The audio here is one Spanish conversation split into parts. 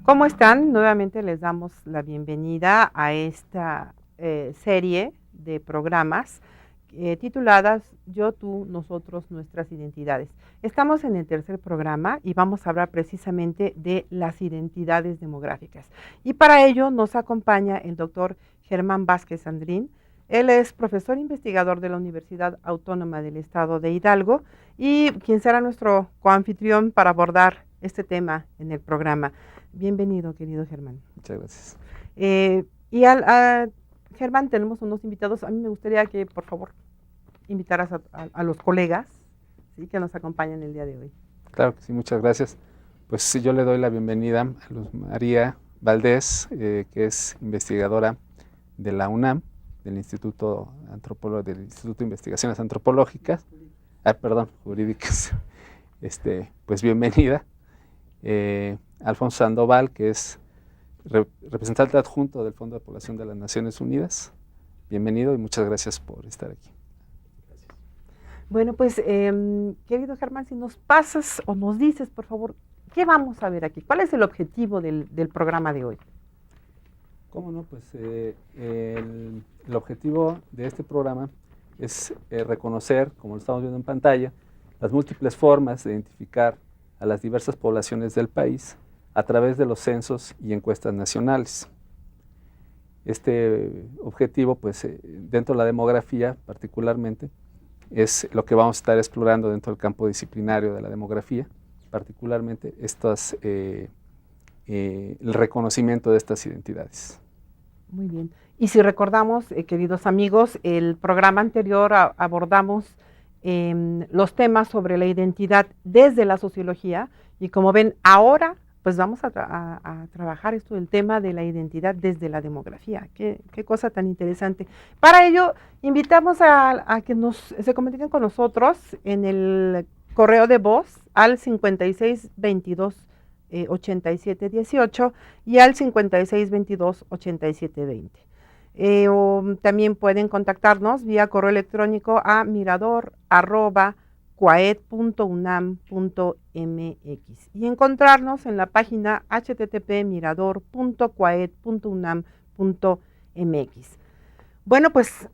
¿Cómo están? Nuevamente les damos la bienvenida a esta serie de programas tituladas Yo, tú, nosotros, nuestras identidades. Estamos en el tercer programa y vamos a hablar precisamente de las identidades demográficas. Y para ello nos acompaña el doctor Germán Vázquez Andrín. Él es profesor investigador de la Universidad Autónoma del Estado de Hidalgo y quien será nuestro coanfitrión para abordar este tema en el programa. Bienvenido, querido Germán. Muchas gracias. Y Germán, tenemos unos invitados. A mí me gustaría que, por favor, invitaras a los colegas, ¿sí?, que nos acompañan el día de hoy. Claro que sí, muchas gracias. Pues sí, yo le doy la bienvenida a Luz María Valdés, que es investigadora de la UNAM, del Instituto de Investigaciones Antropológicas, jurídicas. Pues bienvenida. Alfonso Sandoval, que es representante adjunto del Fondo de Población de las Naciones Unidas. Bienvenido y muchas gracias por estar aquí. Gracias. Bueno, pues, querido Germán, si nos pasas o nos dices, por favor, ¿qué vamos a ver aquí? ¿Cuál es el objetivo del programa de hoy? ¿Cómo no? Pues el objetivo de este programa es reconocer, como lo estamos viendo en pantalla, las múltiples formas de identificar a las diversas poblaciones del país a través de los censos y encuestas nacionales. Este objetivo, pues dentro de la demografía particularmente, es lo que vamos a estar explorando dentro del campo disciplinario de la demografía, particularmente el reconocimiento de estas identidades. Muy bien. Y si recordamos, queridos amigos, el programa anterior abordamos los temas sobre la identidad desde la sociología y como ven, ahora pues vamos a trabajar esto del tema de la identidad desde la demografía. Qué cosa tan interesante. Para ello, invitamos a que se comuniquen con nosotros en el correo de voz al 5622 8718 y al 5622 8720. O también pueden contactarnos vía correo electrónico a mirador@coaed.unam.mx y encontrarnos en la página http://mirador.coaed.unam.mx. Bueno, pues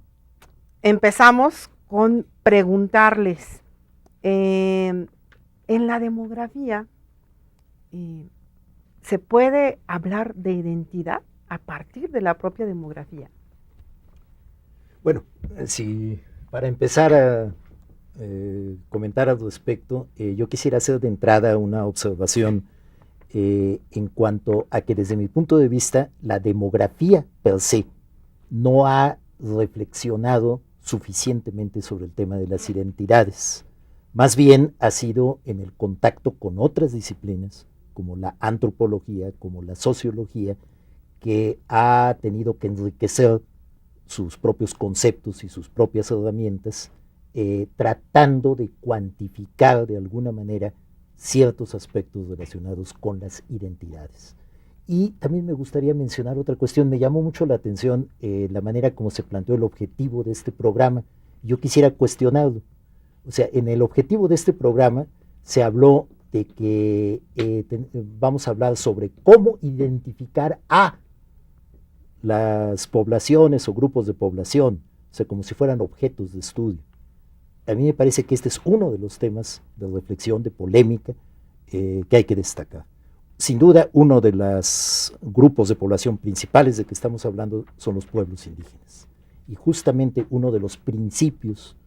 empezamos con preguntarles, en la demografía, ¿se puede hablar de identidad a partir de la propia demografía? Bueno, si para empezar a comentar al respecto, yo quisiera hacer de entrada una observación en cuanto a que desde mi punto de vista la demografía per se no ha reflexionado suficientemente sobre el tema de las identidades. Más bien ha sido en el contacto con otras disciplinas, como la antropología, como la sociología, que ha tenido que enriquecer sus propios conceptos y sus propias herramientas, tratando de cuantificar de alguna manera ciertos aspectos relacionados con las identidades. Y también me gustaría mencionar otra cuestión. Me llamó mucho la atención la manera como se planteó el objetivo de este programa. Yo quisiera cuestionarlo. O sea, en el objetivo de este programa se habló de que vamos a hablar sobre cómo identificar a las poblaciones o grupos de población, o sea, como si fueran objetos de estudio. A mí me parece que este es uno de los temas de reflexión, de polémica, que hay que destacar. Sin duda, uno de los grupos de población principales de que estamos hablando son los pueblos indígenas. Y justamente uno de los principios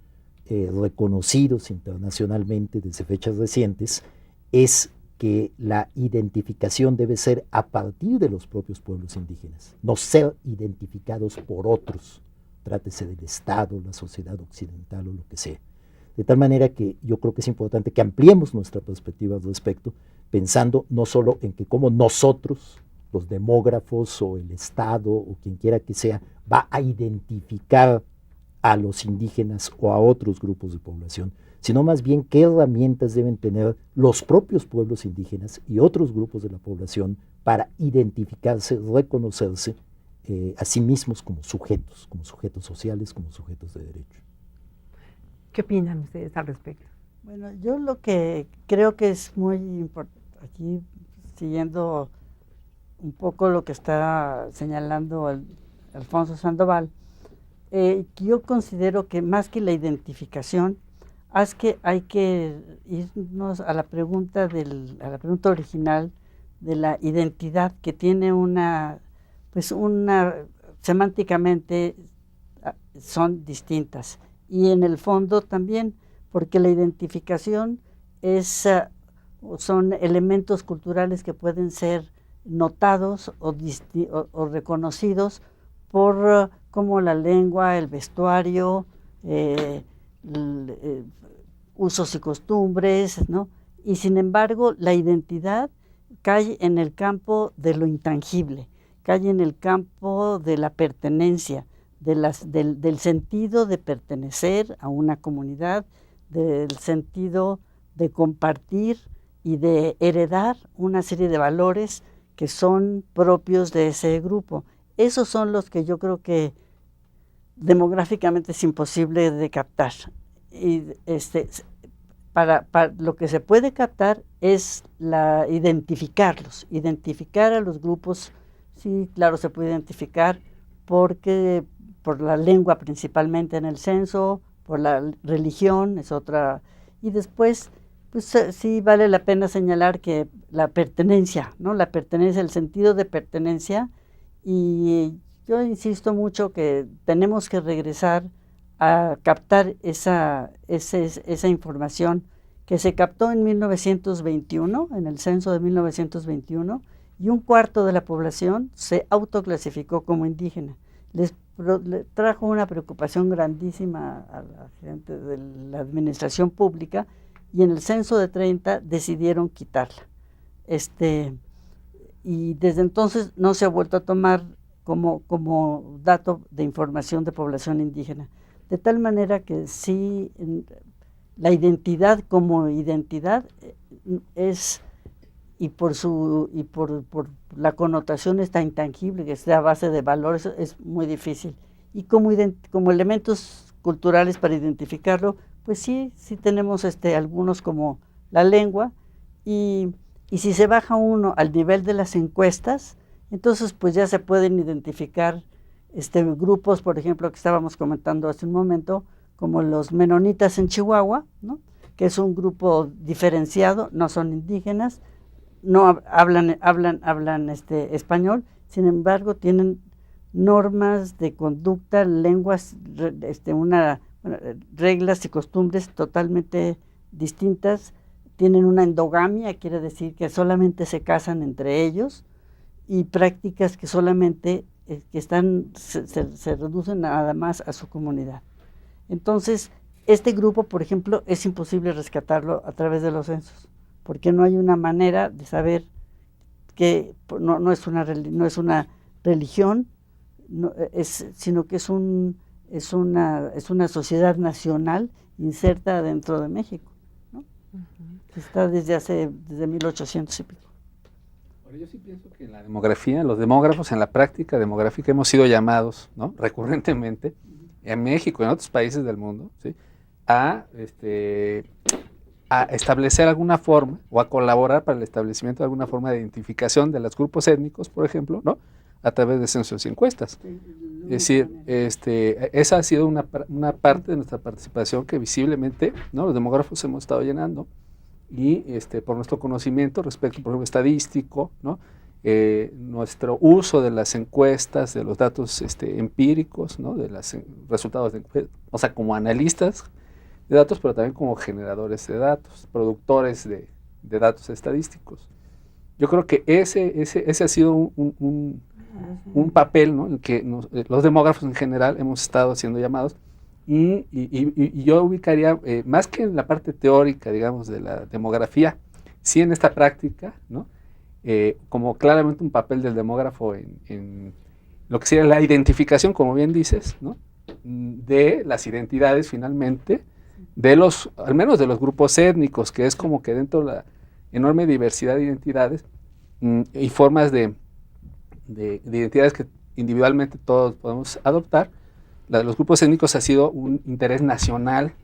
reconocidos internacionalmente desde fechas recientes es que la identificación debe ser a partir de los propios pueblos indígenas, no ser identificados por otros, trátese del Estado, la sociedad occidental o lo que sea. De tal manera que yo creo que es importante que ampliemos nuestra perspectiva al respecto, pensando no solo en que como nosotros, los demógrafos o el Estado o quien quiera que sea, va a identificar a los indígenas o a otros grupos de población, sino más bien qué herramientas deben tener los propios pueblos indígenas y otros grupos de la población para identificarse, reconocerse a sí mismos como sujetos sociales, como sujetos de derecho. ¿Qué opinan ustedes al respecto? Bueno, yo lo que creo que es muy importante, aquí siguiendo un poco lo que está señalando Alfonso Sandoval, yo considero que más que la identificación, hay que irnos a la pregunta original de la identidad, que tiene semánticamente son distintas, y en el fondo también, porque la identificación son elementos culturales que pueden ser notados o reconocidos por como la lengua, el vestuario, usos y costumbres, ¿no? Y sin embargo, la identidad cae en el campo de lo intangible, cae en el campo de la pertenencia, del sentido de pertenecer a una comunidad, del sentido de compartir y de heredar una serie de valores que son propios de ese grupo. Esos son los que yo creo que demográficamente es imposible de captar. Y para lo que se puede captar es identificar a los grupos. Sí, claro, se puede identificar por la lengua principalmente en el censo, por la religión es otra, y después pues sí vale la pena señalar que la pertenencia, ¿no? La pertenencia, el sentido de pertenencia, y yo insisto mucho que tenemos que regresar a captar esa información que se captó en 1921, en el censo de 1921, y un cuarto de la población se autoclasificó como indígena. Le trajo una preocupación grandísima a la gente de la administración pública, y en el censo de 30 decidieron quitarla. Y desde entonces no se ha vuelto a tomar como dato de información de población indígena. De tal manera que sí, la identidad como identidad es, y por la connotación está intangible, que sea a base de valores, es muy difícil. Y como elementos culturales para identificarlo, pues sí tenemos algunos como la lengua, y si se baja uno al nivel de las encuestas, entonces pues ya se pueden identificar grupos, por ejemplo, que estábamos comentando hace un momento, como los menonitas en Chihuahua, ¿no? Que es un grupo diferenciado, no son indígenas, no hablan español, sin embargo tienen normas de conducta, lenguas, reglas y costumbres totalmente distintas. Tienen una endogamia, quiere decir que solamente se casan entre ellos, y prácticas que solamente se reducen nada más a su comunidad. Entonces, este grupo, por ejemplo, es imposible rescatarlo a través de los censos, porque no hay una manera de saber que no es una religión, sino que es una sociedad nacional inserta dentro de México, ¿no? Uh-huh. Está desde 1800 y pico. Yo sí pienso que en la demografía, los demógrafos en la práctica demográfica hemos sido llamados, ¿no?, recurrentemente en México y en otros países del mundo, ¿sí?, a establecer alguna forma o a colaborar para el establecimiento de alguna forma de identificación de los grupos étnicos, por ejemplo, ¿no?, a través de censos y encuestas. Es decir, esa ha sido una parte de nuestra participación que visiblemente, ¿no?, los demógrafos hemos estado llenando, y por nuestro conocimiento respecto, por ejemplo, estadístico, ¿no?, nuestro uso de las encuestas, de los datos empíricos, ¿no?, de los resultados de encuestas, o sea, como analistas de datos, pero también como generadores de datos, productores de datos estadísticos. Yo creo que ese ha sido un papel, ¿no?, en que los demógrafos en general hemos estado siendo llamados, y yo ubicaría, más que en la parte teórica, digamos, de la demografía, sí en esta práctica, ¿no?, como claramente un papel del demógrafo en lo que sería la identificación, como bien dices, ¿no?, de las identidades finalmente, al menos de los grupos étnicos, que es como que dentro de la enorme diversidad de identidades y formas de identidades que individualmente todos podemos adoptar, la de los grupos étnicos ha sido un interés nacional,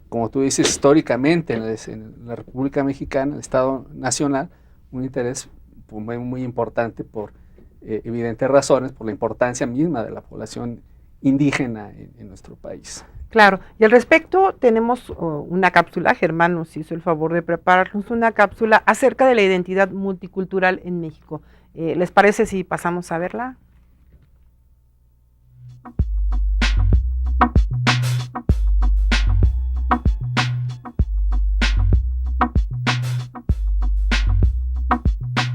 como tú dices, históricamente en la República Mexicana, el Estado Nacional, un interés muy, muy importante por evidentes razones, por la importancia misma de la población indígena en nuestro país. Claro, y al respecto tenemos una cápsula, Germán nos hizo el favor de prepararnos una cápsula acerca de la identidad multicultural en México. ¿Les parece si pasamos a verla?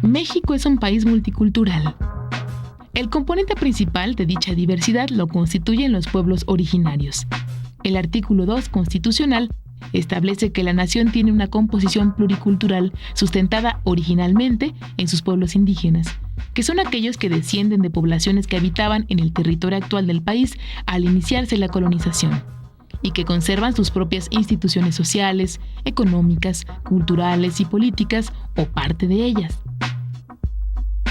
México es un país multicultural. El componente principal de dicha diversidad lo constituyen los pueblos originarios. El artículo 2 constitucional establece que la nación tiene una composición pluricultural sustentada originalmente en sus pueblos indígenas, que son aquellos que descienden de poblaciones que habitaban en el territorio actual del país al iniciarse la colonización, y que conservan sus propias instituciones sociales, económicas, culturales y políticas o parte de ellas.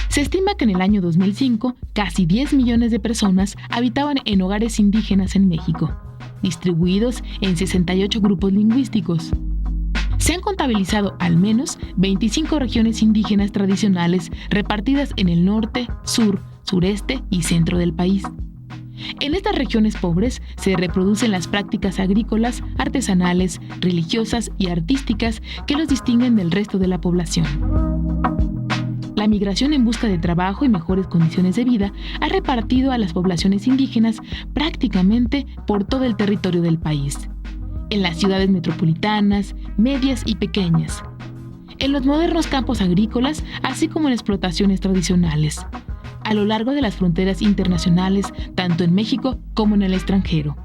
Se estima que en el año 2005, casi 10 millones de personas habitaban en hogares indígenas en México, distribuidos en 68 grupos lingüísticos. Se han contabilizado al menos 25 regiones indígenas tradicionales repartidas en el norte, sur, sureste y centro del país. En estas regiones pobres se reproducen las prácticas agrícolas, artesanales, religiosas y artísticas que los distinguen del resto de la población. La migración en busca de trabajo y mejores condiciones de vida ha repartido a las poblaciones indígenas prácticamente por todo el territorio del país, en las ciudades metropolitanas, medias y pequeñas, en los modernos campos agrícolas, así como en explotaciones tradicionales, a lo largo de las fronteras internacionales, tanto en México como en el extranjero.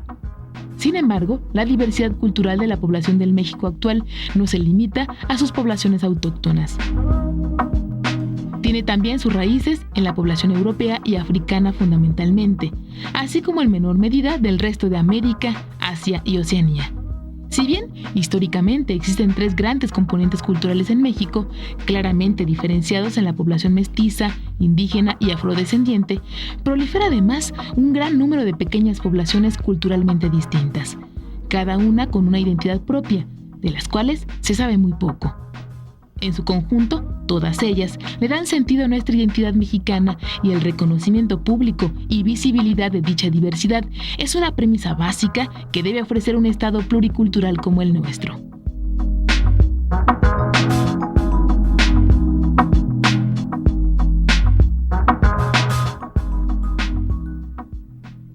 Sin embargo, la diversidad cultural de la población del México actual no se limita a sus poblaciones autóctonas. Tiene también sus raíces en la población europea y africana fundamentalmente, así como en menor medida del resto de América, Asia y Oceanía. Si bien históricamente existen 3 grandes componentes culturales en México, claramente diferenciados en la población mestiza, indígena y afrodescendiente, prolifera además un gran número de pequeñas poblaciones culturalmente distintas, cada una con una identidad propia, de las cuales se sabe muy poco. En su conjunto, todas ellas le dan sentido a nuestra identidad mexicana, y el reconocimiento público y visibilidad de dicha diversidad es una premisa básica que debe ofrecer un Estado pluricultural como el nuestro.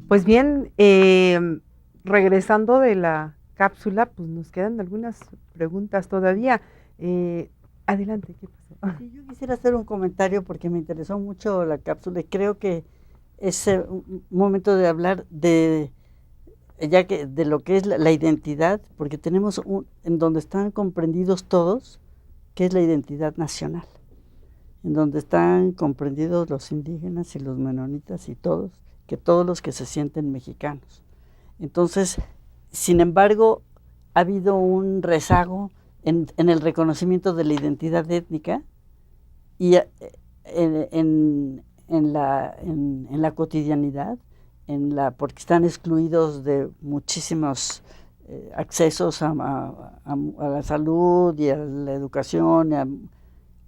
Pues bien, regresando de la cápsula, pues nos quedan algunas preguntas todavía. Adelante, ¿qué pasó? Sí, yo quisiera hacer un comentario porque me interesó mucho la cápsula y creo que es un momento de hablar de lo que es la identidad, porque tenemos en donde están comprendidos todos, que es la identidad nacional, en donde están comprendidos los indígenas y los menonitas y todos los que se sienten mexicanos. Entonces, sin embargo, ha habido un rezago en el reconocimiento de la identidad étnica y en la cotidianidad, porque están excluidos de muchísimos accesos a la salud y a la educación,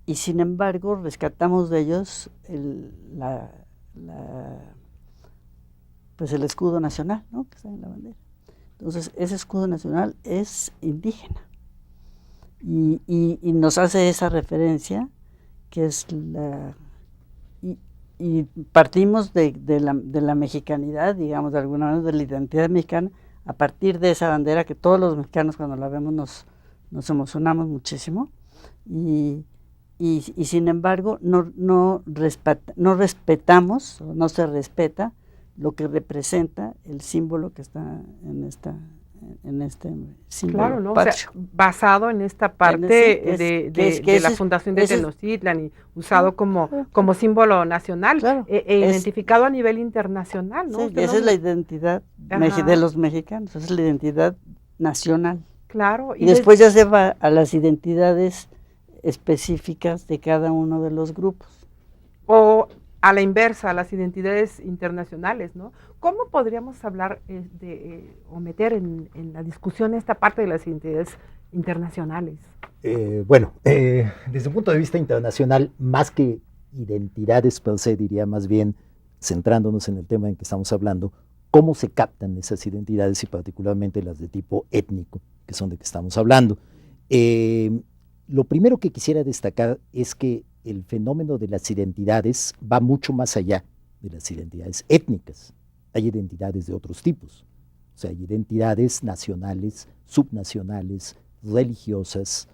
y sin embargo rescatamos de ellos pues el escudo nacional, ¿no?, que está en la bandera. Entonces ese escudo nacional es indígena. Y nos hace esa referencia, que es y partimos de la mexicanidad, digamos, de alguna manera, de la identidad mexicana, a partir de esa bandera que todos los mexicanos cuando la vemos nos emocionamos muchísimo, y sin embargo no respetamos, o no se respeta lo que representa el símbolo que está en este símbolo. Claro, ¿no? O sea, basado en esta parte de la fundación de Tenochtitlan y usado como símbolo nacional, claro, identificado a nivel internacional, ¿no? Sí, esa es la identidad de los mexicanos, esa es la identidad nacional. Claro. Y después ya se va a las identidades específicas de cada uno de los grupos. O a la inversa, las identidades internacionales, ¿no? ¿Cómo podríamos hablar o meter en la discusión esta parte de las identidades internacionales? Desde un punto de vista internacional, más que identidades per se, diría más bien, centrándonos en el tema en que estamos hablando, cómo se captan esas identidades y particularmente las de tipo étnico, que son de que estamos hablando. Lo primero que quisiera destacar es que el fenómeno de las identidades va mucho más allá de las identidades étnicas. Hay identidades de otros tipos, o sea, hay identidades nacionales, subnacionales, religiosas,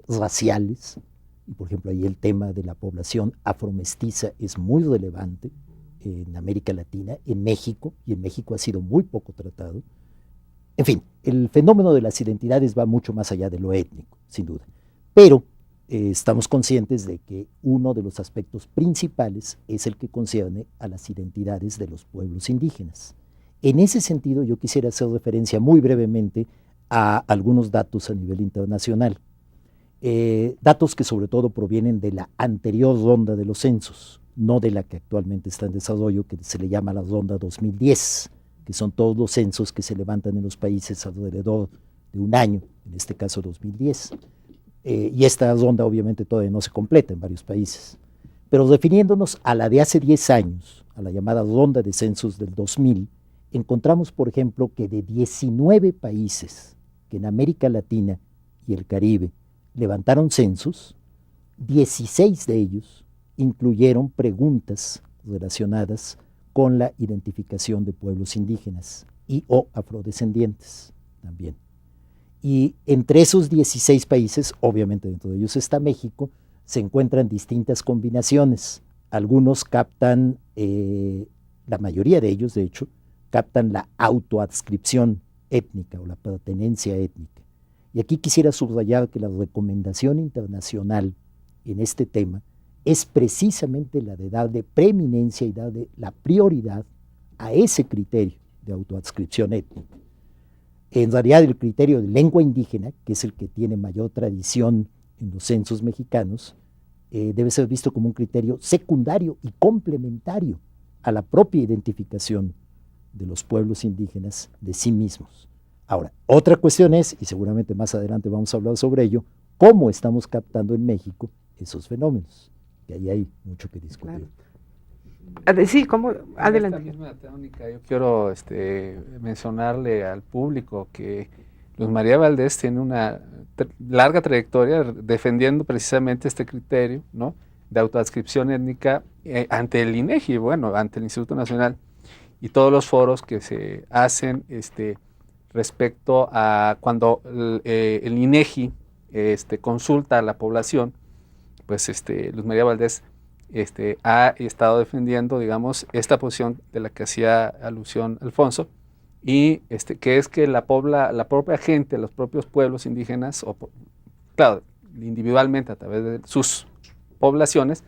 raciales, y por ejemplo ahí el tema de la población afromestiza es muy relevante en América Latina, en México, y en México ha sido muy poco tratado. En fin, el fenómeno de las identidades va mucho más allá de lo étnico, sin duda, pero estamos conscientes de que uno de los aspectos principales es el que concierne a las identidades de los pueblos indígenas. En ese sentido, yo quisiera hacer referencia muy brevemente a algunos datos a nivel internacional. Datos que sobre todo provienen de la anterior ronda de los censos, no de la que actualmente está en desarrollo, que se le llama la ronda 2010, que son todos los censos que se levantan en los países alrededor de un año, en este caso 2010. Y esta ronda obviamente todavía no se completa en varios países. Pero refiriéndonos a la de hace 10 años, a la llamada ronda de censos del 2000, encontramos, por ejemplo, que de 19 países que en América Latina y el Caribe levantaron censos, 16 de ellos incluyeron preguntas relacionadas con la identificación de pueblos indígenas y o afrodescendientes también. Y entre esos 16 países, obviamente dentro de ellos está México, se encuentran distintas combinaciones. Algunos captan, la mayoría de ellos de hecho, captan la autoadscripción étnica o la pertenencia étnica. Y aquí quisiera subrayar que la recomendación internacional en este tema es precisamente la de darle preeminencia y darle la prioridad a ese criterio de autoadscripción étnica. En realidad el criterio de lengua indígena, que es el que tiene mayor tradición en los censos mexicanos, debe ser visto como un criterio secundario y complementario a la propia identificación de los pueblos indígenas de sí mismos. Ahora, otra cuestión es, y seguramente más adelante vamos a hablar sobre ello, cómo estamos captando en México esos fenómenos, que ahí hay mucho que discutir. Claro. Sí, ¿cómo? Adelante. En esta misma tónica, yo quiero mencionarle al público que Luz María Valdés tiene una larga trayectoria defendiendo precisamente este criterio, ¿no?, de autoadscripción étnica ante el INEGI, bueno, ante el Instituto Nacional, y todos los foros que se hacen respecto a cuando el INEGI consulta a la población, pues Luz María Valdés ha estado defendiendo, digamos, esta posición de la que hacía alusión Alfonso, y que es que la propia gente, los propios pueblos indígenas, claro, individualmente a través de sus poblaciones,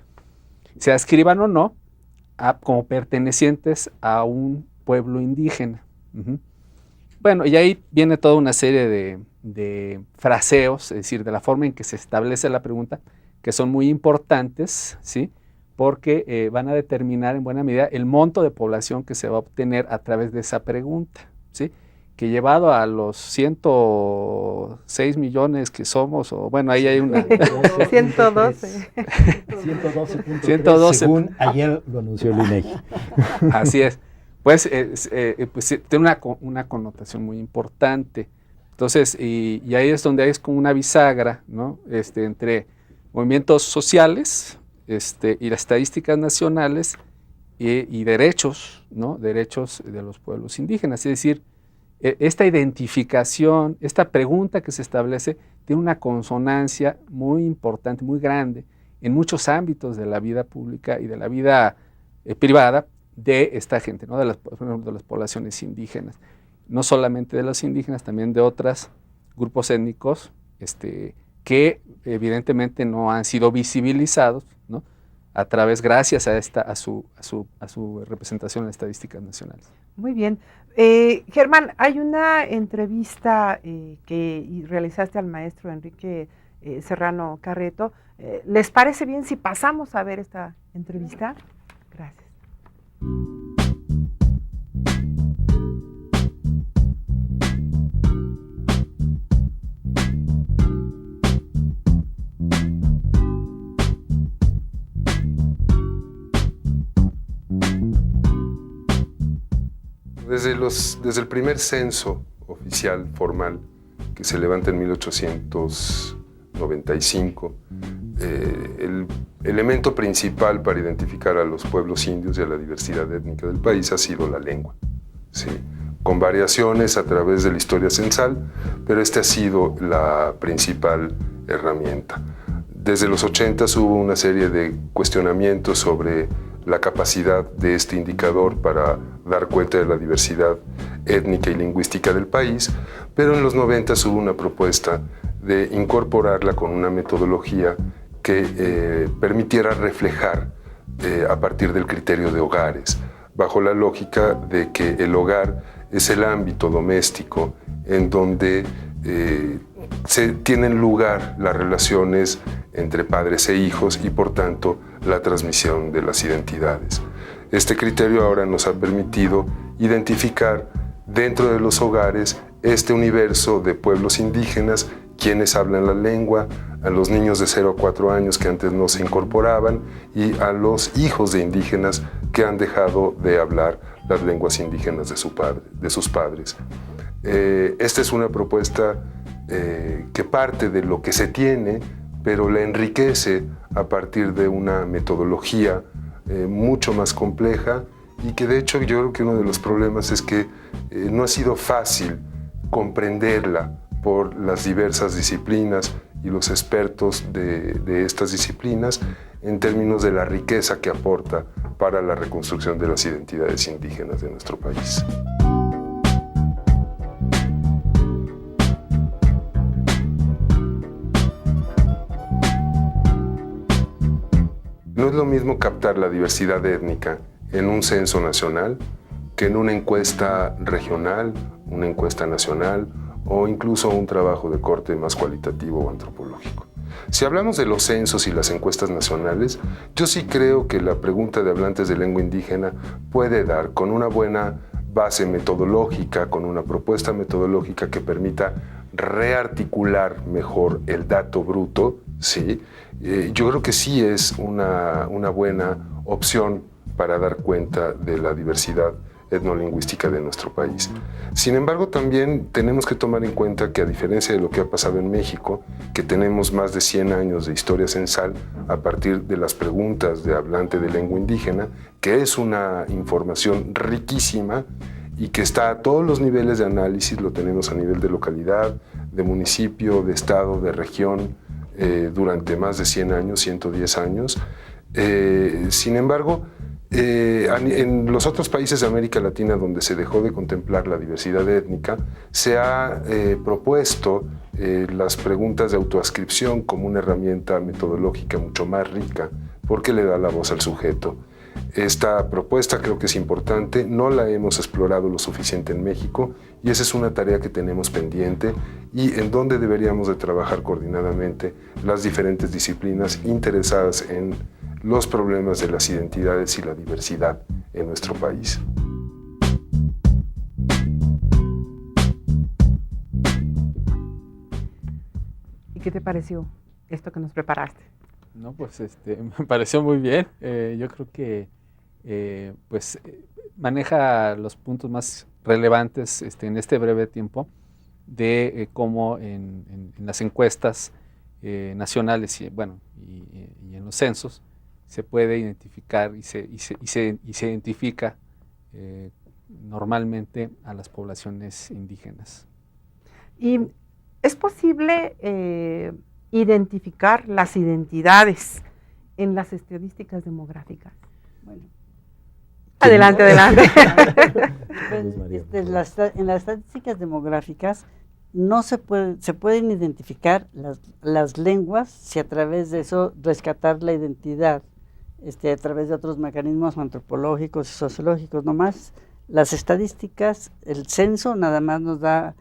se adscriban o no como pertenecientes a un pueblo indígena. Bueno, y ahí viene toda una serie de fraseos, es decir, de la forma en que se establece la pregunta, que son muy importantes, ¿sí?, porque van a determinar en buena medida el monto de población que se va a obtener a través de esa pregunta, ¿sí?, que llevado a los 106 millones que somos, o bueno, ahí hay una... 112. 112, según ayer lo anunció el INEGI. Así es. Pues tiene una connotación muy importante. Entonces, y ahí es donde hay como una bisagra, ¿no?, entre movimientos sociales y las estadísticas nacionales y derechos, ¿no?, derechos de los pueblos indígenas. Es decir, esta identificación, esta pregunta que se establece, tiene una consonancia muy importante, muy grande, en muchos ámbitos de la vida pública y de la vida privada de esta gente, ¿no?, de las poblaciones indígenas. No solamente de los indígenas, también de otros grupos étnicos que evidentemente no han sido visibilizados, ¿no?, a través, gracias a su representación en las estadísticas nacionales. Muy bien. Germán, hay una entrevista que realizaste al maestro Enrique Serrano Carreto. ¿Les parece bien si pasamos a ver esta entrevista? Gracias. Desde el primer censo oficial, formal, que se levanta en 1895, el elemento principal para identificar a los pueblos indios y a la diversidad étnica del país ha sido la lengua, ¿sí? Con variaciones a través de la historia censal, pero esta ha sido la principal herramienta. Desde los 80 hubo una serie de cuestionamientos sobre la capacidad de este indicador para dar cuenta de la diversidad étnica y lingüística del país, pero en los 90 hubo una propuesta de incorporarla con una metodología que permitiera reflejar a partir del criterio de hogares, bajo la lógica de que el hogar es el ámbito doméstico en donde se tienen lugar las relaciones entre padres e hijos y por tanto la transmisión de las identidades. Este criterio ahora nos ha permitido identificar dentro de los hogares este universo de pueblos indígenas, quienes hablan la lengua, a los niños de 0 a 4 años que antes no se incorporaban y a los hijos de indígenas que han dejado de hablar las lenguas indígenas de sus padres. Esta es una propuesta que parte de lo que se tiene, pero la enriquece a partir de una metodología mucho más compleja y que de hecho yo creo que uno de los problemas es que no ha sido fácil comprenderla por las diversas disciplinas y los expertos de estas disciplinas en términos de la riqueza que aporta para la reconstrucción de las identidades indígenas de nuestro país. No es lo mismo captar la diversidad étnica en un censo nacional que en una encuesta regional, una encuesta nacional o incluso un trabajo de corte más cualitativo o antropológico. Si hablamos de los censos y las encuestas nacionales, yo sí creo que la pregunta de hablantes de lengua indígena puede dar con una buena base metodológica, con una propuesta metodológica que permita rearticular mejor el dato bruto, ¿sí? Yo creo que sí es una buena opción para dar cuenta de la diversidad etnolingüística de nuestro país. Sin embargo, también tenemos que tomar en cuenta que a diferencia de lo que ha pasado en México, que tenemos más de 100 años de historia censal a partir de las preguntas de hablante de lengua indígena, que es una información riquísima y que está a todos los niveles de análisis, lo tenemos a nivel de localidad, de municipio, de estado, de región, durante más de 100 años, 110 años. Sin embargo, en los otros países de América Latina donde se dejó de contemplar la diversidad étnica, se ha propuesto las preguntas de autoascripción como una herramienta metodológica mucho más rica porque le da la voz al sujeto. Esta propuesta creo que es importante, no la hemos explorado lo suficiente en México y esa es una tarea que tenemos pendiente y en donde deberíamos de trabajar coordinadamente las diferentes disciplinas interesadas en los problemas de las identidades y la diversidad en nuestro país. ¿Y qué te pareció esto que nos preparaste? No, pues me pareció muy bien. Yo creo que maneja los puntos más relevantes en este breve tiempo de cómo en las encuestas nacionales y en los censos se puede identificar y se identifica normalmente a las poblaciones indígenas. ¿Y es posible identificar las identidades en las estadísticas demográficas? Bueno. Adelante. En las estadísticas demográficas no se pueden identificar las lenguas si a través de eso rescatar la identidad, a través de otros mecanismos antropológicos y sociológicos. Nomás las estadísticas, el censo nada más nos da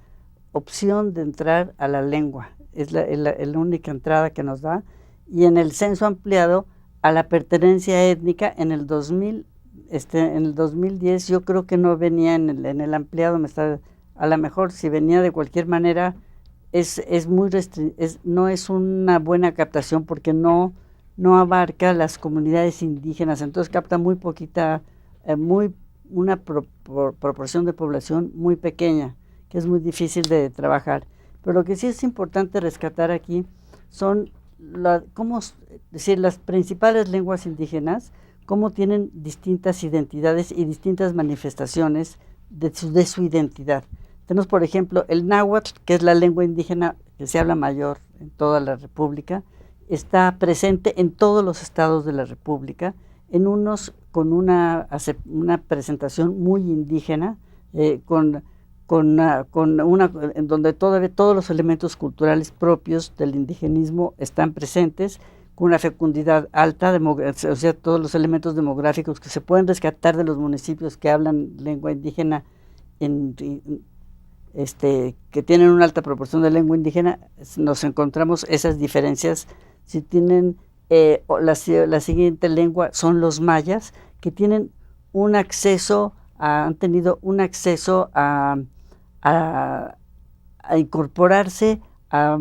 opción de entrar a la lengua, es la única entrada que nos da, y en el censo ampliado a la pertenencia étnica en el 2000, en el 2010 yo creo que no venía en el ampliado, a lo mejor si venía de cualquier manera no es una buena captación porque no abarca las comunidades indígenas, entonces capta muy poquita, una proporción de población muy pequeña, que es muy difícil de trabajar. Pero lo que sí es importante rescatar aquí son las principales lenguas indígenas, cómo tienen distintas identidades y distintas manifestaciones de su identidad. Tenemos, por ejemplo, el náhuatl, que es la lengua indígena que se habla mayor en toda la República, está presente en todos los estados de la República, en unos con una presentación muy indígena, en donde todavía todos los elementos culturales propios del indigenismo están presentes, con una fecundidad alta, o sea, todos los elementos demográficos que se pueden rescatar de los municipios que hablan lengua indígena, que tienen una alta proporción de lengua indígena, nos encontramos esas diferencias. Si tienen la siguiente lengua son los mayas, que tienen han tenido un acceso a incorporarse a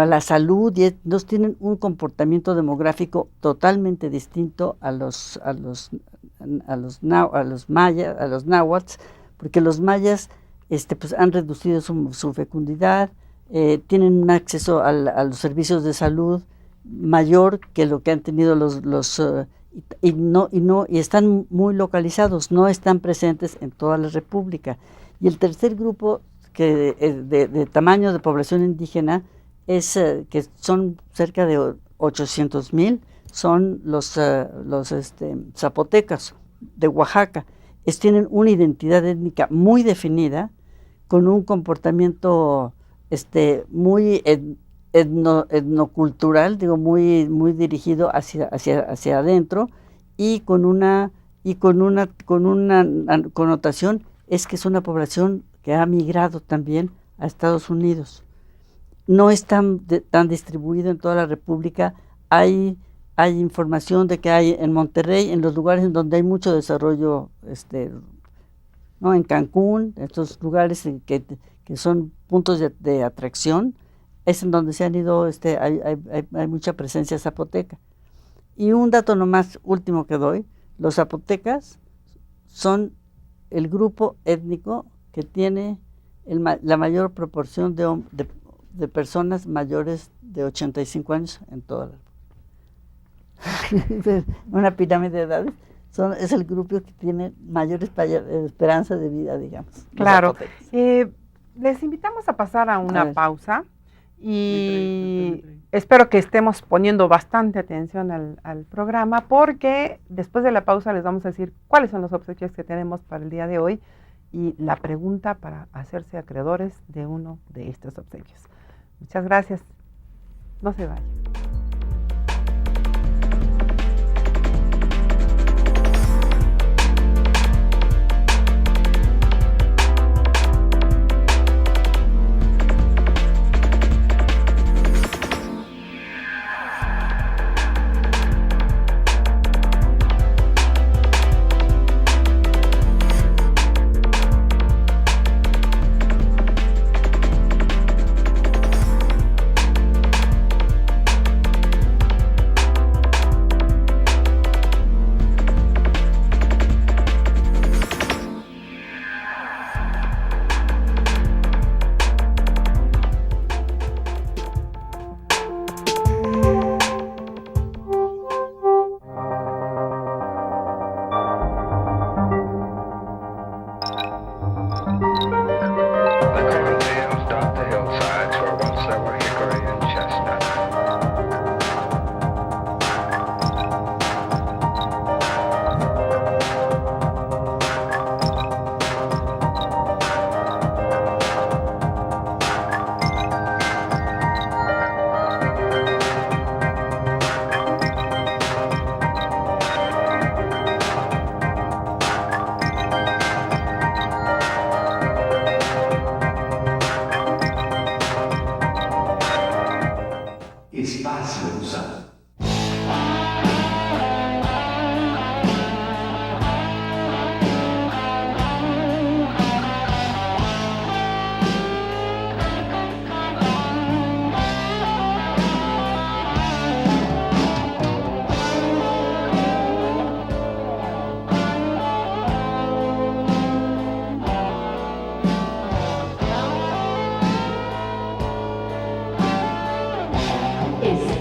la salud, y nos tienen un comportamiento demográfico totalmente distinto a los mayas, a los náhuatl, porque los mayas pues han reducido su fecundidad, tienen un acceso a los servicios de salud mayor que lo que han tenido y están muy localizados, no están presentes en toda la República. Y el tercer grupo de tamaño de población indígena que son cerca de 800,000, son los zapotecas de Oaxaca. Tienen una identidad étnica muy definida, con un comportamiento muy etnocultural, digo, muy dirigido hacia adentro, y con una connotación, es que es una población que ha migrado también a Estados Unidos. No es tan distribuido en toda la República. Hay información de que hay en Monterrey, en los lugares en donde hay mucho desarrollo, en Cancún, estos lugares que son puntos de atracción, es en donde se han ido, hay mucha presencia zapoteca. Y un dato nomás último que doy: los zapotecas son el grupo étnico que tiene la mayor proporción de personas mayores de 85 años en toda la República. Una pirámide de edades. Es el grupo que tiene mayor esperanza de vida, digamos. Claro. Les invitamos a pasar a una pausa y espero que estemos poniendo bastante atención al programa, porque después de la pausa les vamos a decir cuáles son los obsequios que tenemos para el día de hoy y la pregunta para hacerse acreedores de uno de estos obsequios. Muchas gracias. No se vayan.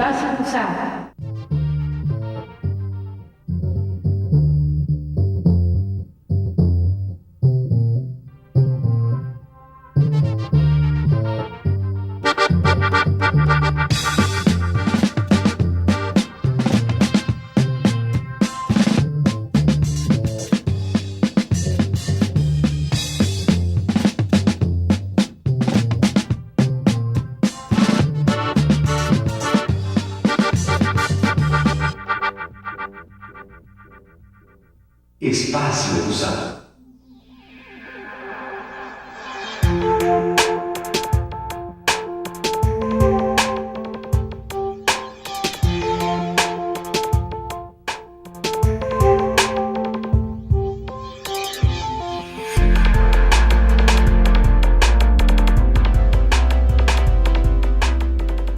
Espacio Cruzado. Espacio Cruzado.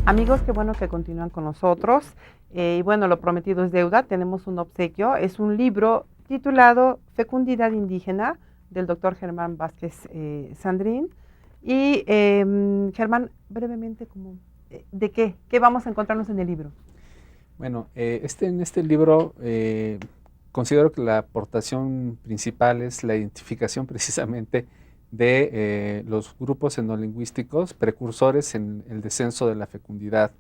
Amigos, qué bueno que continúan con nosotros. Y bueno, lo prometido es deuda. Tenemos un obsequio. Es un libro titulado Fecundidad Indígena, del doctor Germán Vázquez Sandrín. Y Germán, brevemente, ¿de qué? ¿Qué vamos a encontrarnos en el libro? Bueno, en este libro considero que la aportación principal es la identificación precisamente de los grupos etnolingüísticos precursores en el descenso de la fecundidad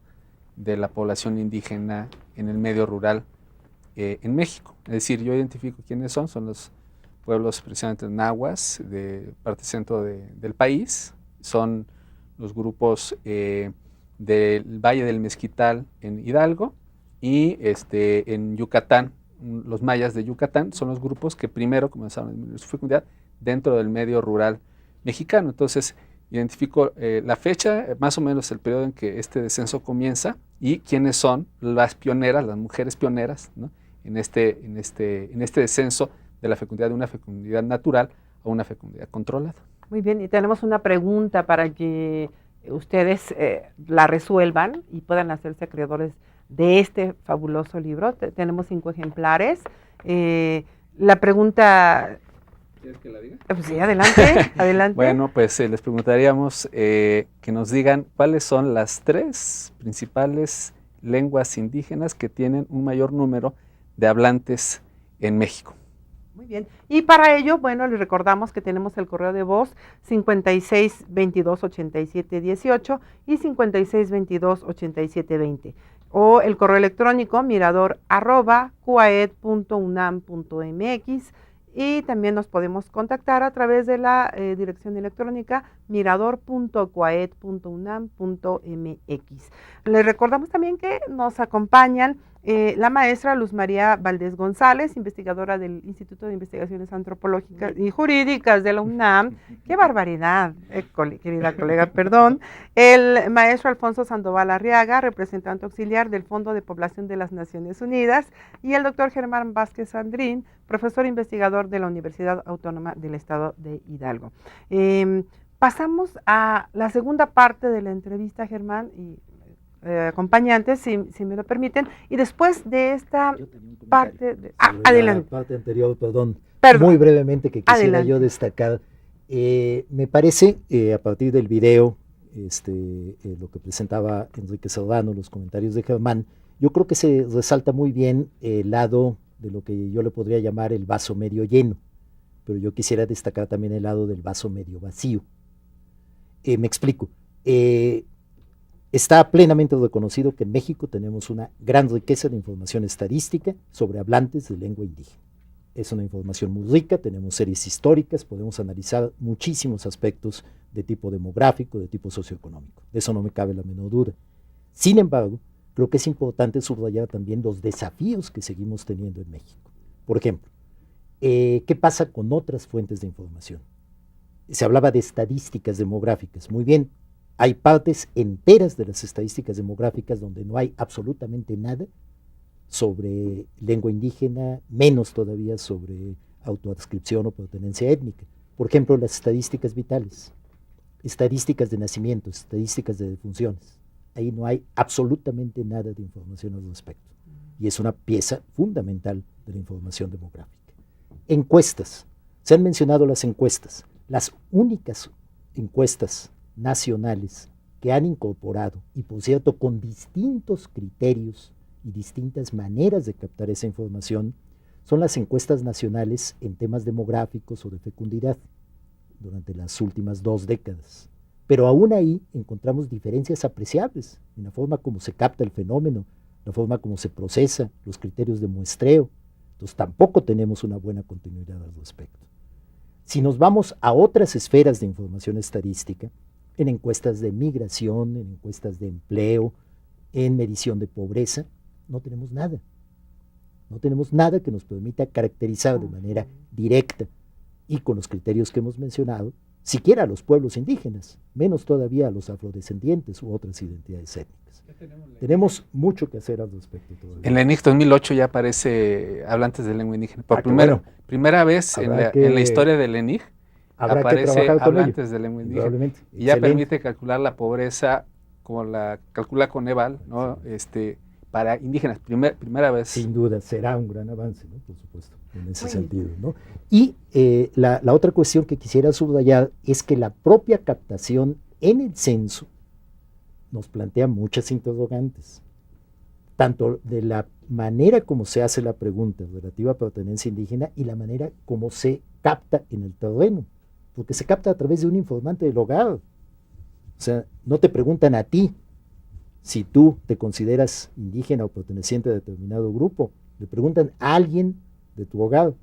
de la población indígena en el medio rural en México. Es decir, yo identifico quiénes son los pueblos precisamente nahuas de parte centro del país, son los grupos del Valle del Mezquital en Hidalgo y en Yucatán, los mayas de Yucatán son los grupos que primero comenzaron a disminuir su fecundidad dentro del medio rural mexicano. Entonces, identifico la fecha, más o menos el periodo en que este descenso comienza y quiénes son las pioneras, las mujeres pioneras, ¿no? en este descenso de la fecundidad de una fecundidad natural a una fecundidad controlada. Muy bien, y tenemos una pregunta para que ustedes la resuelvan y puedan hacerse acreedores de este fabuloso libro. Tenemos 5 ejemplares. La pregunta... ¿Quieres que la diga? Pues sí, adelante, adelante. Bueno, pues les preguntaríamos que nos digan cuáles son las 3 principales lenguas indígenas que tienen un mayor número de hablantes en México. Muy bien, y para ello, bueno, les recordamos que tenemos el correo de voz 56 22 87 18 y 56 22 87 20, o el correo electrónico mirador@cuaed.unam.mx, y también nos podemos contactar a través de la dirección electrónica mirador.cuaed.unam.mx. Les recordamos también que nos acompañan la maestra Luz María Valdés González, investigadora del Instituto de Investigaciones Antropológicas y Jurídicas de la UNAM. ¡Qué barbaridad, querida colega, perdón! El maestro Alfonso Sandoval Arriaga, representante auxiliar del Fondo de Población de las Naciones Unidas, y el doctor Germán Vázquez Sandrín, profesor investigador de la Universidad Autónoma del Estado de Hidalgo. Pasamos a la segunda parte de la entrevista, Germán, y acompañantes, si me lo permiten, y después de esta parte... adelante. La parte anterior, perdón, muy brevemente que quisiera adelante. Yo destacar. Me parece, a partir del video, lo que presentaba Enrique Serrano, los comentarios de Germán, yo creo que se resalta muy bien el lado de lo que yo le podría llamar el vaso medio lleno, pero yo quisiera destacar también el lado del vaso medio vacío. Me explico. Está plenamente reconocido que en México tenemos una gran riqueza de información estadística sobre hablantes de lengua indígena. Es una información muy rica, tenemos series históricas, podemos analizar muchísimos aspectos de tipo demográfico, de tipo socioeconómico. De eso no me cabe la menor duda. Sin embargo, creo que es importante subrayar también los desafíos que seguimos teniendo en México. Por ejemplo, ¿qué pasa con otras fuentes de información? Se hablaba de estadísticas demográficas. Muy bien. Hay partes enteras de las estadísticas demográficas donde no hay absolutamente nada sobre lengua indígena, menos todavía sobre autoadscripción o pertenencia étnica. Por ejemplo, las estadísticas vitales, estadísticas de nacimientos, estadísticas de defunciones. Ahí no hay absolutamente nada de información al respecto. Y es una pieza fundamental de la información demográfica. Encuestas. Se han mencionado las encuestas. Las únicas encuestas nacionales que han incorporado, y por cierto con distintos criterios y distintas maneras de captar esa información, son las encuestas nacionales en temas demográficos o de fecundidad durante las últimas 2 décadas. Pero aún ahí encontramos diferencias apreciables en la forma como se capta el fenómeno, la forma como se procesa, los criterios de muestreo. Entonces tampoco tenemos una buena continuidad al respecto. Si nos vamos a otras esferas de información estadística, en encuestas de migración, en encuestas de empleo, en medición de pobreza, no tenemos nada. No tenemos nada que nos permita caracterizar de manera directa y con los criterios que hemos mencionado, siquiera a los pueblos indígenas, menos todavía a los afrodescendientes u otras identidades étnicas. Tenemos mucho que hacer al respecto todavía. En la ENIC 2008 ya aparece hablantes de lengua indígena. Por primera vez en la historia de la ENIC aparece hablantes de lengua indígena. Y ya permite calcular la pobreza como la calcula Coneval, ¿no? Para indígenas, primera vez. Sin duda, será un gran avance, ¿no? Por supuesto, en ese sentido, ¿no? Y la otra cuestión que quisiera subrayar es que la propia captación en el censo nos plantea muchas interrogantes, tanto de la manera como se hace la pregunta relativa a pertenencia indígena y la manera como se capta en el terreno, porque se capta a través de un informante del hogar. O sea, no te preguntan a ti si tú te consideras indígena o perteneciente a determinado grupo, le preguntan a alguien de tu hogar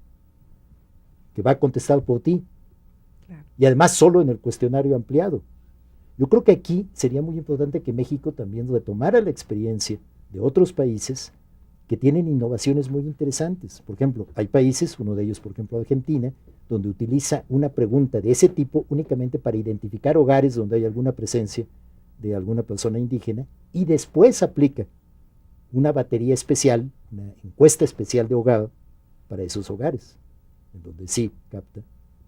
que va a contestar por ti. Claro. Y además solo en el cuestionario ampliado. Yo creo que aquí sería muy importante que México también retomara la experiencia de otros países que tienen innovaciones muy interesantes. Por ejemplo, hay países, uno de ellos por ejemplo Argentina, donde utiliza una pregunta de ese tipo únicamente para identificar hogares donde hay alguna presencia de alguna persona indígena, y después aplica una batería especial, una encuesta especial de hogar para esos hogares, en donde sí capta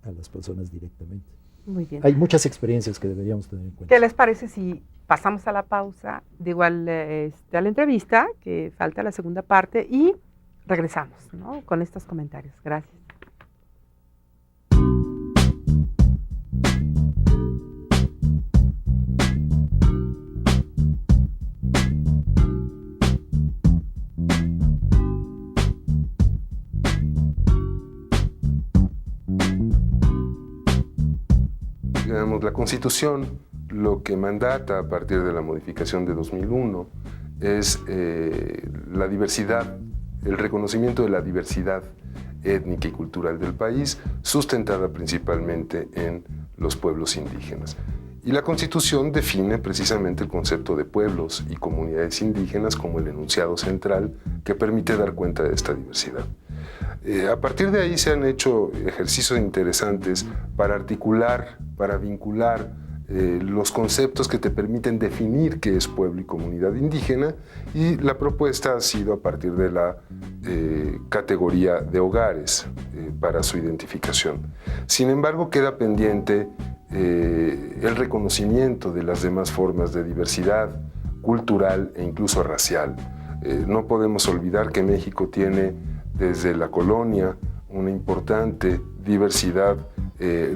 a las personas directamente. Muy bien. Hay muchas experiencias que deberíamos tener en cuenta. ¿Qué les parece si pasamos a la pausa, digo a la entrevista, que falta la segunda parte, y regresamos, ¿no? Con estos comentarios? Gracias. La Constitución lo que mandata a partir de la modificación de 2001 es la diversidad, el reconocimiento de la diversidad étnica y cultural del país, sustentada principalmente en los pueblos indígenas. Y la Constitución define precisamente el concepto de pueblos y comunidades indígenas como el enunciado central que permite dar cuenta de esta diversidad. A partir de ahí se han hecho ejercicios interesantes para articular, para vincular los conceptos que te permiten definir qué es pueblo y comunidad indígena, y la propuesta ha sido a partir de la categoría de hogares para su identificación. Sin embargo, queda pendiente el reconocimiento de las demás formas de diversidad cultural e incluso racial. No podemos olvidar que México tiene desde la colonia una importante diversidad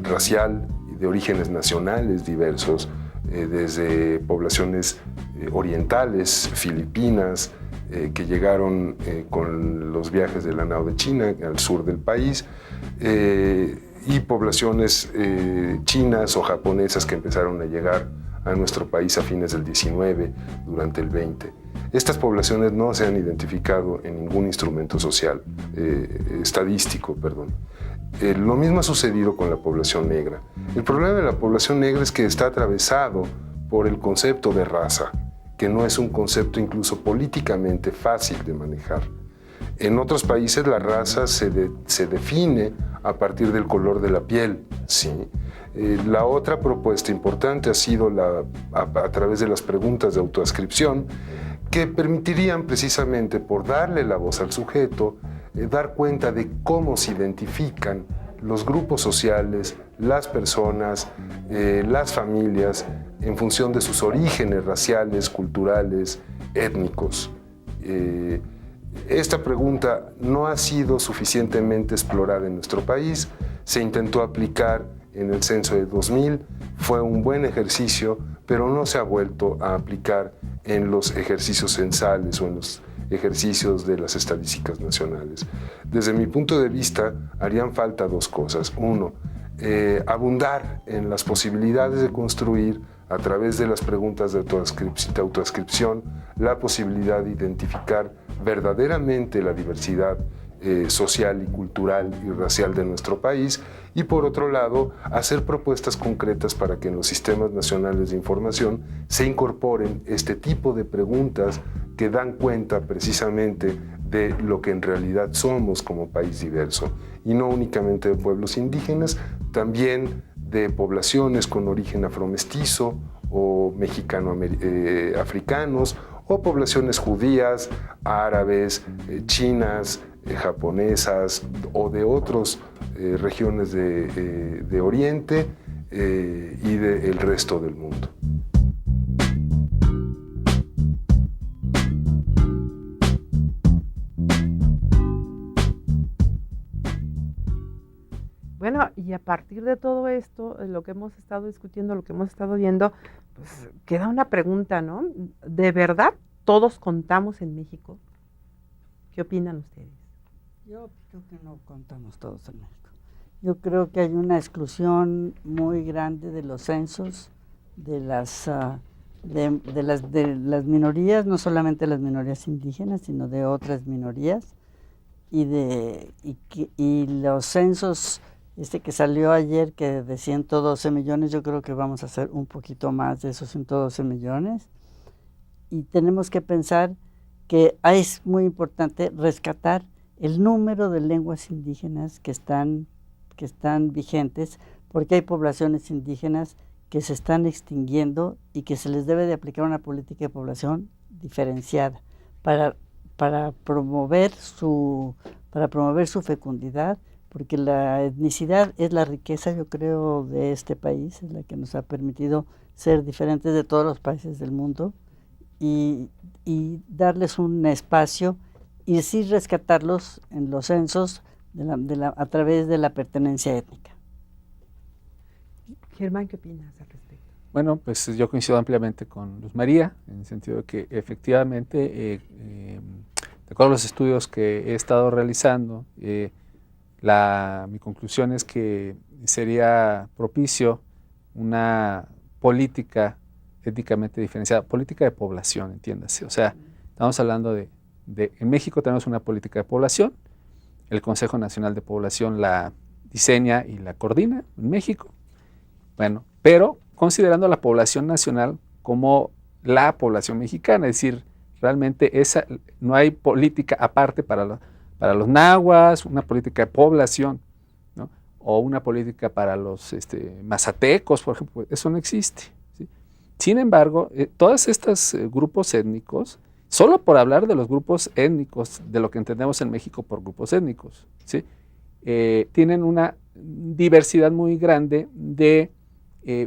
racial y de orígenes nacionales diversos, desde poblaciones orientales, filipinas, que llegaron con los viajes de la nao de China al sur del país, y poblaciones chinas o japonesas que empezaron a llegar a nuestro país a fines del 19, durante el 20. Estas poblaciones no se han identificado en ningún instrumento social, estadístico. Lo mismo ha sucedido con la población negra. El problema de la población negra es que está atravesado por el concepto de raza, que no es un concepto incluso políticamente fácil de manejar. En otros países la raza se define a partir del color de la piel, ¿sí? La otra propuesta importante ha sido a través de las preguntas de autoascripción, que permitirían precisamente, por darle la voz al sujeto, dar cuenta de cómo se identifican los grupos sociales, las personas, las familias, en función de sus orígenes raciales, culturales, étnicos. Esta pregunta no ha sido suficientemente explorada en nuestro país. Se intentó aplicar en el censo de 2000, fue un buen ejercicio, pero no se ha vuelto a aplicar en los ejercicios censales o en los ejercicios de las estadísticas nacionales. Desde mi punto de vista, harían falta dos cosas. Uno, abundar en las posibilidades de construir a través de las preguntas de autoascripción la posibilidad de identificar verdaderamente la diversidad social y cultural y racial de nuestro país, y por otro lado, hacer propuestas concretas para que en los sistemas nacionales de información se incorporen este tipo de preguntas que dan cuenta precisamente de lo que en realidad somos como país diverso, y no únicamente de pueblos indígenas, también de poblaciones con origen afromestizo o mexicano-africanos, o poblaciones judías, árabes, chinas, japonesas o de otras regiones de Oriente y del resto del mundo. Bueno, y a partir de todo esto, lo que hemos estado discutiendo, lo que hemos estado viendo, pues queda una pregunta, ¿no? ¿De verdad todos contamos en México? ¿Qué opinan ustedes? Yo creo que no contamos todos en México. Yo creo que hay una exclusión muy grande de los censos, de las minorías, no solamente las minorías indígenas, sino de otras minorías, y los censos, que salió ayer, que de 112 millones, yo creo que vamos a hacer un poquito más de esos 112 millones, y tenemos que pensar que es muy importante rescatar el número de lenguas indígenas que están vigentes, porque hay poblaciones indígenas que se están extinguiendo y que se les debe de aplicar una política de población diferenciada para promover su fecundidad, porque la etnicidad es la riqueza, yo creo, de este país, es la que nos ha permitido ser diferentes de todos los países del mundo, y darles un espacio y sí rescatarlos en los censos a través de la pertenencia étnica. Germán, ¿qué opinas al respecto? Bueno, pues yo coincido ampliamente con Luz María, en el sentido de que efectivamente, de acuerdo a los estudios que he estado realizando, mi conclusión es que sería propicio una política étnicamente diferenciada, política de población, entiéndase. O sea, estamos hablando en México tenemos una política de población, el Consejo Nacional de Población la diseña y la coordina en México, bueno, pero considerando a la población nacional como la población mexicana, es decir, realmente no hay política aparte para los nahuas, una política de población, ¿no? O una política para los mazatecos, por ejemplo, eso no existe, ¿sí? Sin embargo, todos estos grupos étnicos, solo por hablar de los grupos étnicos, de lo que entendemos en México por grupos étnicos, ¿sí? Tienen una diversidad muy grande de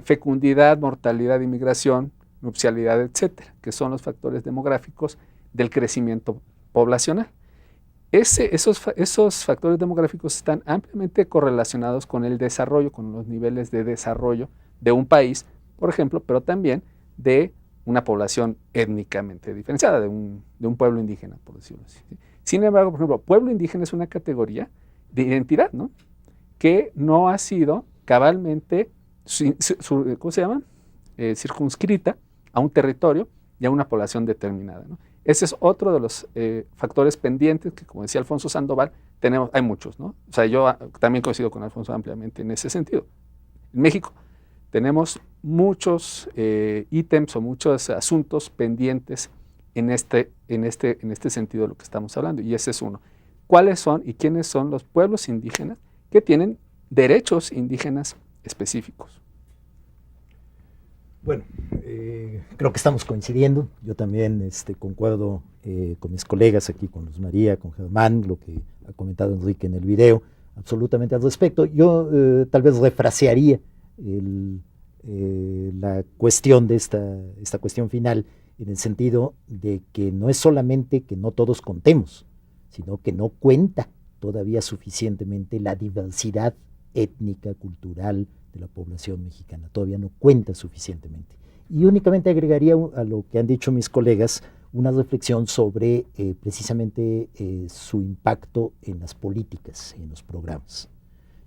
fecundidad, mortalidad, inmigración, nupcialidad, etcétera, que son los factores demográficos del crecimiento poblacional. Esos factores demográficos están ampliamente correlacionados con el desarrollo, con los niveles de desarrollo de un país, por ejemplo, pero también de una población étnicamente diferenciada, de un pueblo indígena, por decirlo así. Sin embargo, por ejemplo, pueblo indígena es una categoría de identidad, ¿no? Que no ha sido cabalmente ¿cómo se llama? Circunscrita a un territorio y a una población determinada, ¿no? Ese es otro de los factores pendientes que, como decía Alfonso Sandoval, hay muchos, ¿no? O sea, yo también coincido con Alfonso ampliamente en ese sentido. En México tenemos muchos ítems o muchos asuntos pendientes en este sentido de lo que estamos hablando, y ese es uno. ¿Cuáles son y quiénes son los pueblos indígenas que tienen derechos indígenas específicos? Bueno, creo que estamos coincidiendo. Yo también concuerdo con mis colegas aquí, con Luz María, con Germán, lo que ha comentado Enrique en el video, absolutamente al respecto. Yo tal vez refrasearía la cuestión de esta cuestión final, en el sentido de que no es solamente que no todos contemos, sino que no cuenta todavía suficientemente la diversidad étnica, cultural de la población mexicana, todavía no cuenta suficientemente. Y únicamente agregaría a lo que han dicho mis colegas una reflexión sobre precisamente su impacto en las políticas, en los programas.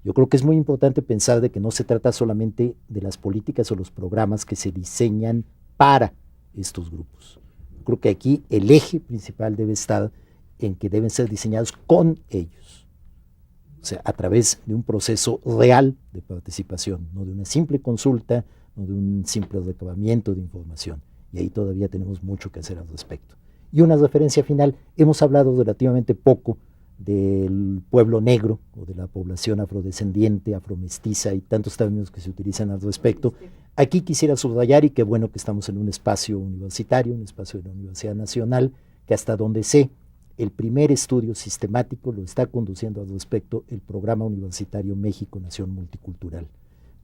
Yo creo que es muy importante pensar de que no se trata solamente de las políticas o los programas que se diseñan para estos grupos. Yo creo que aquí el eje principal debe estar en que deben ser diseñados con ellos, o sea, a través de un proceso real de participación, no de una simple consulta, no de un simple recabamiento de información. Y ahí todavía tenemos mucho que hacer al respecto. Y una referencia final, hemos hablado relativamente poco del pueblo negro o de la población afrodescendiente, afromestiza y tantos términos que se utilizan al respecto. Aquí quisiera subrayar, y qué bueno que estamos en un espacio universitario, un espacio de la Universidad Nacional, que hasta donde sé, el primer estudio sistemático lo está conduciendo al respecto el Programa Universitario México Nación Multicultural,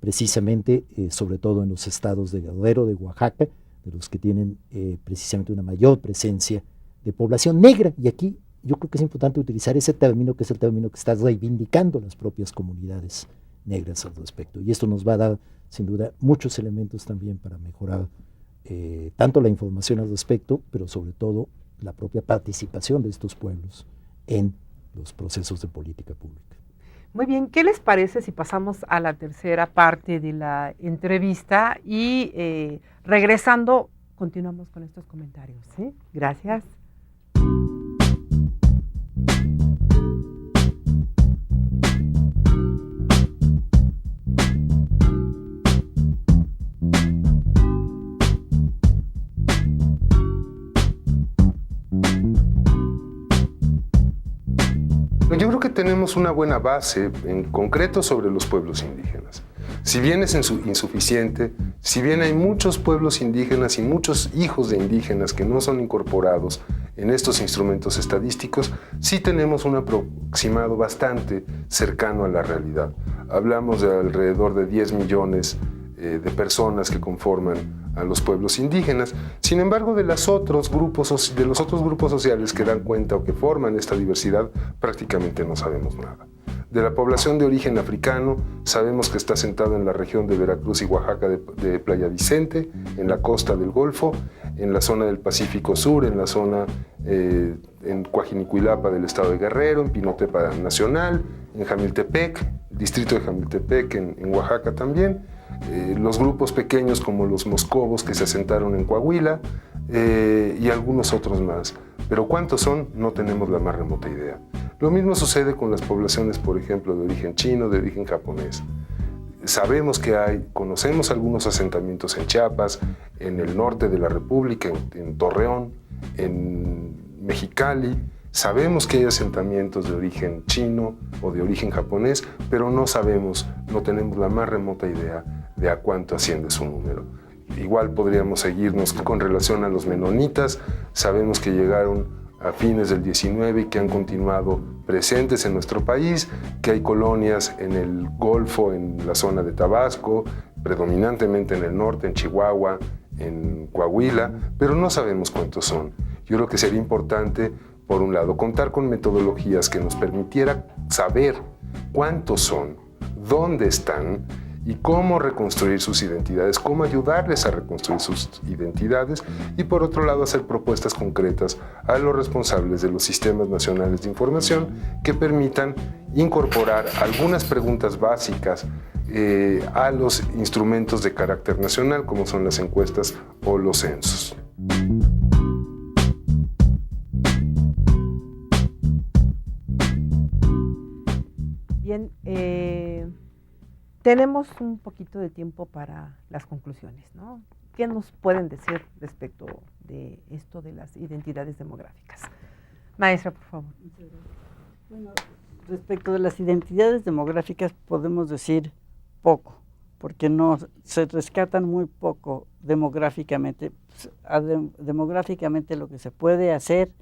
precisamente sobre todo en los estados de Guerrero, de Oaxaca, de los que tienen precisamente una mayor presencia de población negra. Y aquí yo creo que es importante utilizar ese término, que es el término que está reivindicando las propias comunidades negras al respecto. Y esto nos va a dar, sin duda, muchos elementos también para mejorar tanto la información al respecto, pero sobre todo la propia participación de estos pueblos en los procesos de política pública. Muy bien, ¿qué les parece si pasamos a la tercera parte de la entrevista y regresando continuamos con estos comentarios? ¿Sí? Gracias. Yo creo que tenemos una buena base en concreto sobre los pueblos indígenas. Si bien es insuficiente, si bien hay muchos pueblos indígenas y muchos hijos de indígenas que no son incorporados en estos instrumentos estadísticos, sí tenemos un aproximado bastante cercano a la realidad. Hablamos de alrededor de 10 millones de personas que conforman a los pueblos indígenas. Sin embargo, de los otros grupos sociales que dan cuenta o que forman esta diversidad, prácticamente no sabemos nada. De la población de origen africano, sabemos que está sentada en la región de Veracruz y Oaxaca de Playa Vicente, en la costa del Golfo, en la zona del Pacífico Sur, en la zona en Coajinicuilapa del estado de Guerrero, en Pinotepa Nacional, en Jamiltepec, distrito de Jamiltepec en Oaxaca también. Los grupos pequeños como los moscovos que se asentaron en Coahuila y algunos otros más. Pero ¿cuántos son? No tenemos la más remota idea. Lo mismo sucede con las poblaciones, por ejemplo, de origen chino, de origen japonés. Sabemos que conocemos algunos asentamientos en Chiapas, en el norte de la República, en Torreón, en Mexicali. Sabemos que hay asentamientos de origen chino o de origen japonés, pero no tenemos la más remota idea de a cuánto asciende su número. Igual podríamos seguirnos con relación a los menonitas. Sabemos que llegaron a fines del 19 y que han continuado presentes en nuestro país, que hay colonias en el Golfo, en la zona de Tabasco, predominantemente en el norte, en Chihuahua, en Coahuila, pero no sabemos cuántos son. Yo creo que sería importante, por un lado, contar con metodologías que nos permitiera saber cuántos son, dónde están y cómo reconstruir sus identidades, cómo ayudarles a reconstruir sus identidades y, por otro lado, hacer propuestas concretas a los responsables de los sistemas nacionales de información que permitan incorporar algunas preguntas básicas a los instrumentos de carácter nacional, como son las encuestas o los censos. Bien, tenemos un poquito de tiempo para las conclusiones, ¿no? ¿Qué nos pueden decir respecto de esto de las identidades demográficas? Maestra, por favor. Bueno, respecto de las identidades demográficas podemos decir poco, porque no se rescatan muy poco demográficamente. Demográficamente lo que se puede hacer,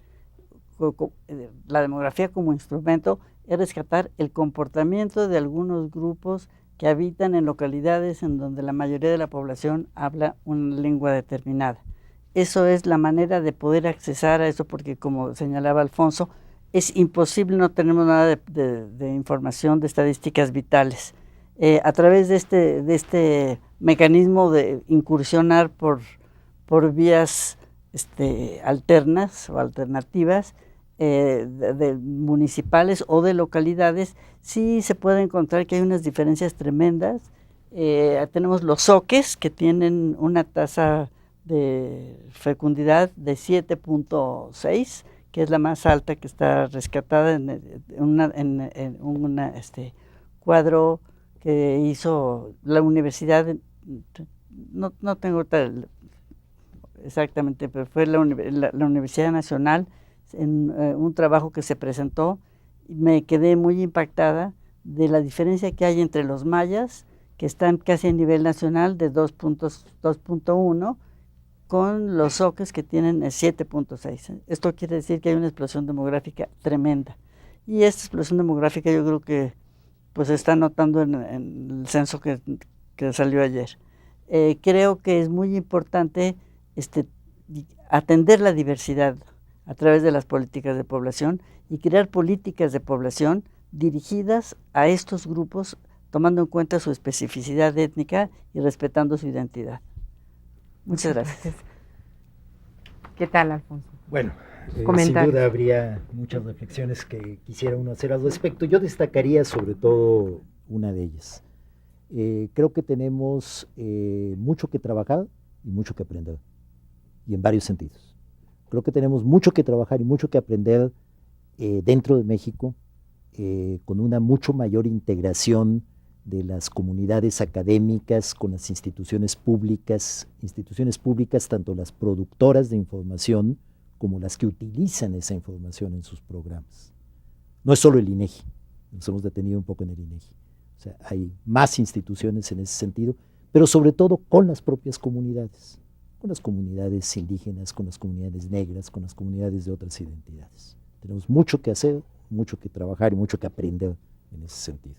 la demografía como instrumento, es rescatar el comportamiento de algunos grupos que habitan en localidades en donde la mayoría de la población habla una lengua determinada. Eso es la manera de poder accesar a eso, porque como señalaba Alfonso, es imposible, no tenemos nada de información de estadísticas vitales. A través de este mecanismo de incursionar por vías alternas o alternativas, de municipales o de localidades, sí se puede encontrar que hay unas diferencias tremendas. Tenemos los zoques, que tienen una tasa de fecundidad de 7.6, que es la más alta, que está rescatada en un cuadro que hizo la universidad, no tengo exactamente, pero fue la Universidad Nacional, en un trabajo que se presentó. Me quedé muy impactada de la diferencia que hay entre los mayas, que están casi a nivel nacional de 2.1, con los zoques, que tienen 7.6. Esto quiere decir que hay una explosión demográfica tremenda. Y esta explosión demográfica yo creo que pues se está notando en el censo que salió ayer. Creo que es muy importante atender la diversidad a través de las políticas de población y crear políticas de población dirigidas a estos grupos, tomando en cuenta su especificidad étnica y respetando su identidad. Muchas gracias. ¿Qué tal, Alfonso? Bueno, sin duda habría muchas reflexiones que quisiera uno hacer al respecto. Yo destacaría sobre todo una de ellas. Creo que tenemos mucho que trabajar y mucho que aprender, y en varios sentidos. Creo que tenemos mucho que trabajar y mucho que aprender dentro de México, con una mucho mayor integración de las comunidades académicas con las instituciones públicas, tanto las productoras de información como las que utilizan esa información en sus programas. No es solo el INEGI, nos hemos detenido un poco en el INEGI. O sea, hay más instituciones en ese sentido, pero sobre todo con las propias comunidades, con las comunidades indígenas, con las comunidades negras, con las comunidades de otras identidades. Tenemos mucho que hacer, mucho que trabajar y mucho que aprender en ese sentido.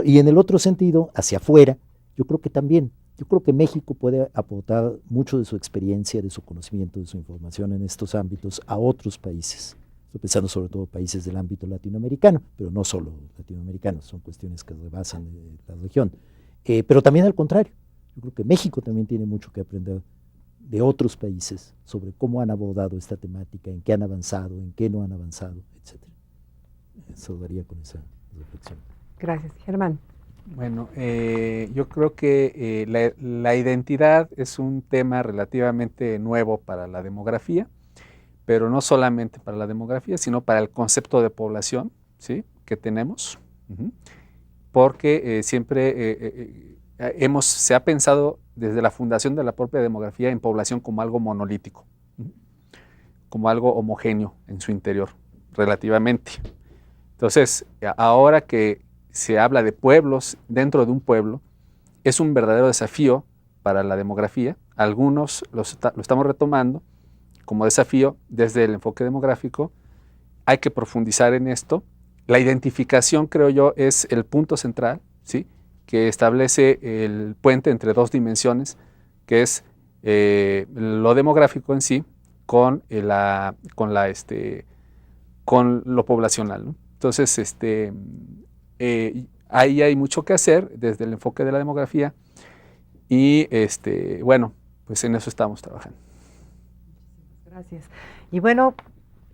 Y en el otro sentido, hacia afuera, yo creo que también, yo creo que México puede aportar mucho de su experiencia, de su conocimiento, de su información en estos ámbitos a otros países. Estoy pensando sobre todo países del ámbito latinoamericano, pero no solo latinoamericanos, son cuestiones que rebasan la región. Pero también al contrario, yo creo que México también tiene mucho que aprender de otros países sobre cómo han abordado esta temática, en qué han avanzado, en qué no han avanzado, etc. Eso daría con esa reflexión. Gracias. Germán. Bueno, yo creo que la identidad es un tema relativamente nuevo para la demografía, pero no solamente para la demografía, sino para el concepto de población, ¿sí?, que tenemos, porque siempre se ha pensado desde la fundación de la propia demografía en población como algo monolítico, como algo homogéneo en su interior, relativamente. Entonces, ahora que se habla de pueblos dentro de un pueblo, es un verdadero desafío para la demografía. Algunos lo estamos retomando como desafío desde el enfoque demográfico. Hay que profundizar en esto. La identificación, creo yo, es el punto central, ¿sí?, que establece el puente entre dos dimensiones, que es lo demográfico en sí con lo poblacional, ¿no? Entonces, ahí hay mucho que hacer desde el enfoque de la demografía y, bueno, pues en eso estamos trabajando. Gracias. Y bueno,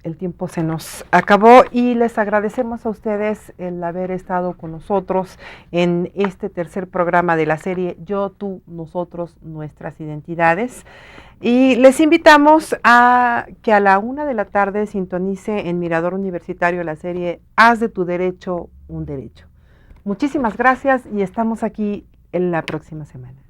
el tiempo se nos acabó y les agradecemos a ustedes el haber estado con nosotros en este tercer programa de la serie Yo, Tú, Nosotros, Nuestras Identidades. Y les invitamos a que a la 1:00 p.m. sintonice en Mirador Universitario la serie Haz de tu derecho un derecho. Muchísimas gracias y estamos aquí en la próxima semana.